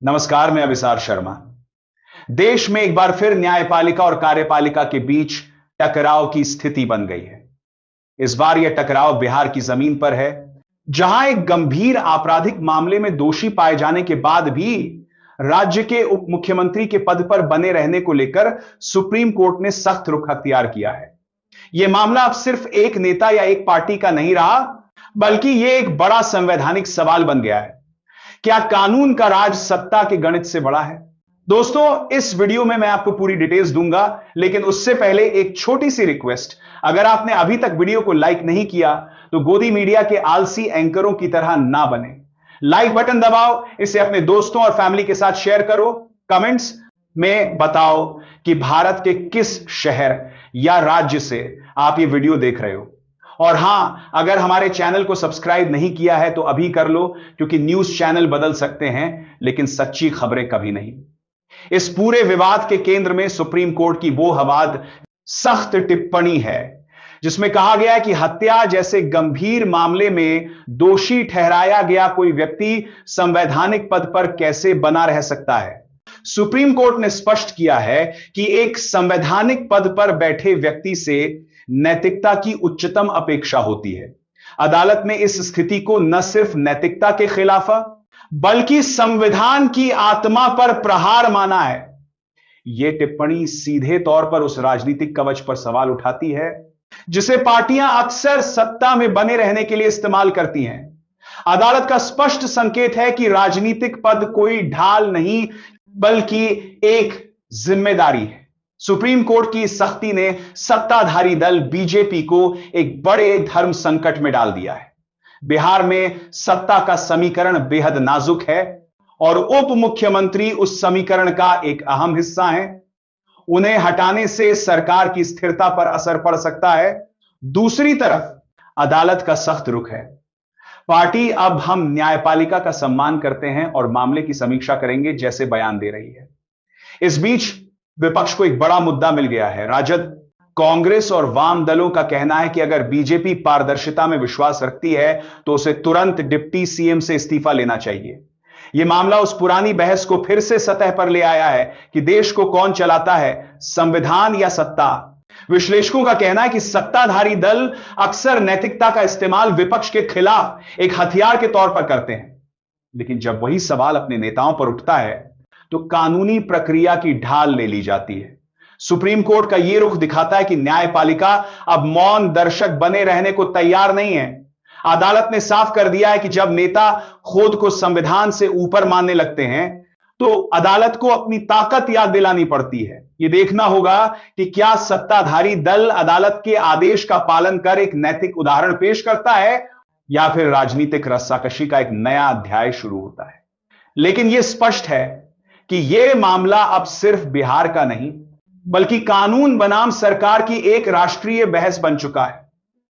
नमस्कार, मैं अभिसार शर्मा। देश में एक बार फिर न्यायपालिका और कार्यपालिका के बीच टकराव की स्थिति बन गई है। इस बार यह टकराव बिहार की जमीन पर है, जहां एक गंभीर आपराधिक मामले में दोषी पाए जाने के बाद भी राज्य के उप मुख्यमंत्री के पद पर बने रहने को लेकर सुप्रीम कोर्ट ने सख्त रुख अख्तियार किया है। यह मामला अब सिर्फ एक नेता या एक पार्टी का नहीं रहा, बल्कि यह एक बड़ा संवैधानिक सवाल बन गया है। क्या कानून का राज सत्ता के गणित से बड़ा है? दोस्तों, इस वीडियो में मैं आपको पूरी डिटेल्स दूंगा, लेकिन उससे पहले एक छोटी सी रिक्वेस्ट। अगर आपने अभी तक वीडियो को लाइक नहीं किया तो गोदी मीडिया के आलसी एंकरों की तरह ना बने। लाइक बटन दबाओ, इसे अपने दोस्तों और फैमिली के साथ शेयर करो। कमेंट्स में बताओ कि भारत के किस शहर या राज्य से आप ये वीडियो देख रहे हो। और हां, अगर हमारे चैनल को सब्सक्राइब नहीं किया है तो अभी कर लो, क्योंकि न्यूज चैनल बदल सकते हैं लेकिन सच्ची खबरें कभी नहीं। इस पूरे विवाद के केंद्र में सुप्रीम कोर्ट की वो हवाद सख्त टिप्पणी है, जिसमें कहा गया है कि हत्या जैसे गंभीर मामले में दोषी ठहराया गया कोई व्यक्ति संवैधानिक पद पर कैसे बना रह सकता है। सुप्रीम कोर्ट ने स्पष्ट किया है कि एक संवैधानिक पद पर बैठे व्यक्ति से नैतिकता की उच्चतम अपेक्षा होती है। अदालत ने इस स्थिति को न सिर्फ नैतिकता के खिलाफ बल्कि संविधान की आत्मा पर प्रहार माना है। यह टिप्पणी सीधे तौर पर उस राजनीतिक कवच पर सवाल उठाती है जिसे पार्टियां अक्सर सत्ता में बने रहने के लिए इस्तेमाल करती हैं। अदालत का स्पष्ट संकेत है कि राजनीतिक पद कोई ढाल नहीं बल्कि एक जिम्मेदारी है। सुप्रीम कोर्ट की सख्ती ने सत्ताधारी दल बीजेपी को एक बड़े धर्म संकट में डाल दिया है। बिहार में सत्ता का समीकरण बेहद नाजुक है और उप मुख्यमंत्री उस समीकरण का एक अहम हिस्सा है। उन्हें हटाने से सरकार की स्थिरता पर असर पड़ सकता है। दूसरी तरफ अदालत का सख्त रुख है। पार्टी अब हम न्यायपालिका का सम्मान करते हैं और मामले की समीक्षा करेंगे जैसे बयान दे रही है। इस बीच विपक्ष को एक बड़ा मुद्दा मिल गया है। राजद, कांग्रेस और वाम दलों का कहना है कि अगर बीजेपी पारदर्शिता में विश्वास रखती है तो उसे तुरंत डिप्टी सीएम से इस्तीफा लेना चाहिए। यह मामला उस पुरानी बहस को फिर से सतह पर ले आया है कि देश को कौन चलाता है, संविधान या सत्ता। विश्लेषकों का कहना है कि सत्ताधारी दल अक्सर नैतिकता का इस्तेमाल विपक्ष के खिलाफ एक हथियार के तौर पर करते हैं, लेकिन जब वही सवाल अपने नेताओं पर उठता है तो कानूनी प्रक्रिया की ढाल ले ली जाती है। सुप्रीम कोर्ट का यह रुख दिखाता है कि न्यायपालिका अब मौन दर्शक बने रहने को तैयार नहीं है। अदालत ने साफ कर दिया है कि जब नेता खुद को संविधान से ऊपर मानने लगते हैं तो अदालत को अपनी ताकत याद दिलानी पड़ती है। यह देखना होगा कि क्या सत्ताधारी दल अदालत के आदेश का पालन कर एक नैतिक उदाहरण पेश करता है या फिर राजनीतिक रस्साकशी का एक नया अध्याय शुरू होता है। लेकिन यह स्पष्ट है कि यह मामला अब सिर्फ बिहार का नहीं बल्कि कानून बनाम सरकार की एक राष्ट्रीय बहस बन चुका है।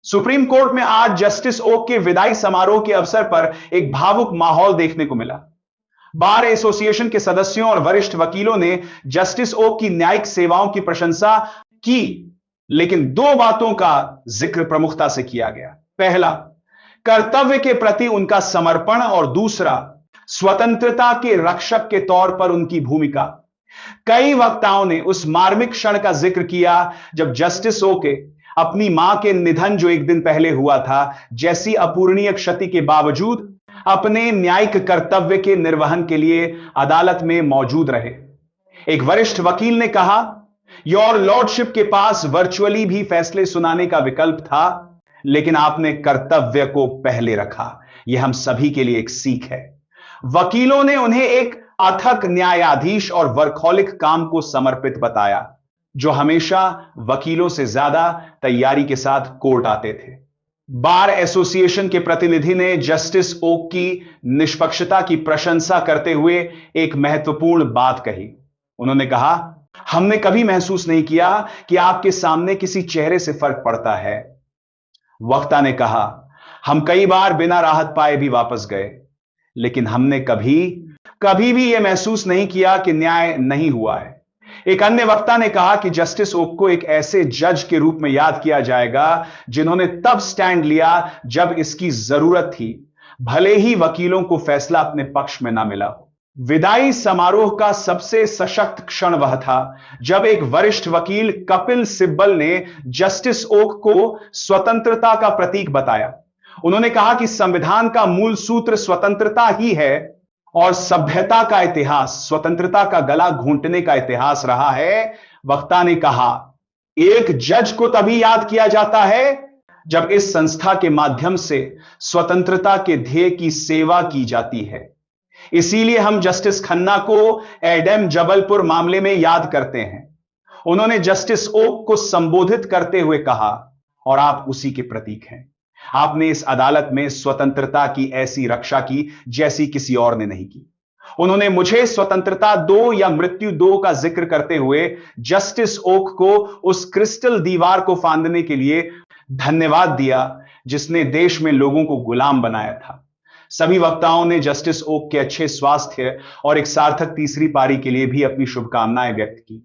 सुप्रीम कोर्ट में आज जस्टिस ओक के विदाई समारोह के अवसर पर एक भावुक माहौल देखने को मिला। बार एसोसिएशन के सदस्यों और वरिष्ठ वकीलों ने जस्टिस ओक की न्यायिक सेवाओं की प्रशंसा की, लेकिन दो बातों का जिक्र प्रमुखता से किया गया। पहला, कर्तव्य के प्रति उनका समर्पण और दूसरा, स्वतंत्रता के रक्षक के तौर पर उनकी भूमिका। कई वक्ताओं ने उस मार्मिक क्षण का जिक्र किया जब जस्टिस ओके अपनी मां के निधन जो एक दिन पहले हुआ था जैसी अपूरणीय क्षति के बावजूद अपने न्यायिक कर्तव्य के निर्वहन के लिए अदालत में मौजूद रहे। एक वरिष्ठ वकील ने कहा, योर लॉर्डशिप के पास वर्चुअली भी फैसले सुनाने का विकल्प था, लेकिन आपने कर्तव्य को पहले रखा। यह हम सभी के लिए एक सीख है। वकीलों ने उन्हें एक अथक न्यायाधीश और वर्कहॉलिक काम को समर्पित बताया, जो हमेशा वकीलों से ज्यादा तैयारी के साथ कोर्ट आते थे। बार एसोसिएशन के प्रतिनिधि ने जस्टिस ओक की निष्पक्षता की प्रशंसा करते हुए एक महत्वपूर्ण बात कही। उन्होंने कहा, हमने कभी महसूस नहीं किया कि आपके सामने किसी चेहरे से फर्क पड़ता है। वक्ता ने कहा, हम कई बार बिना राहत पाए भी वापस गए, लेकिन हमने कभी भी यह महसूस नहीं किया कि न्याय नहीं हुआ है। एक अन्य वक्ता ने कहा कि जस्टिस ओक को एक ऐसे जज के रूप में याद किया जाएगा जिन्होंने तब स्टैंड लिया जब इसकी जरूरत थी, भले ही वकीलों को फैसला अपने पक्ष में ना मिला हो। विदाई समारोह का सबसे सशक्त क्षण वह था जब एक वरिष्ठ वकील कपिल सिब्बल ने जस्टिस ओक को स्वतंत्रता का प्रतीक बताया। उन्होंने कहा कि संविधान का मूल सूत्र स्वतंत्रता ही है और सभ्यता का इतिहास स्वतंत्रता का गला घोंटने का इतिहास रहा है। वक्ता ने कहा, एक जज को तभी याद किया जाता है जब इस संस्था के माध्यम से स्वतंत्रता के ध्येय की सेवा की जाती है। इसीलिए हम जस्टिस खन्ना को एडम जबलपुर मामले में याद करते हैं। उन्होंने जस्टिस ओक को संबोधित करते हुए कहा, और आप उसी के प्रतीक हैं। आपने इस अदालत में स्वतंत्रता की ऐसी रक्षा की जैसी किसी और ने नहीं की। उन्होंने मुझे स्वतंत्रता दो या मृत्यु दो का जिक्र करते हुए जस्टिस ओक को उस क्रिस्टल दीवार को फांदने के लिए धन्यवाद दिया जिसने देश में लोगों को गुलाम बनाया था। सभी वक्ताओं ने जस्टिस ओक के अच्छे स्वास्थ्य और एक सार्थक तीसरी पारी के लिए भी अपनी शुभकामनाएं व्यक्त की।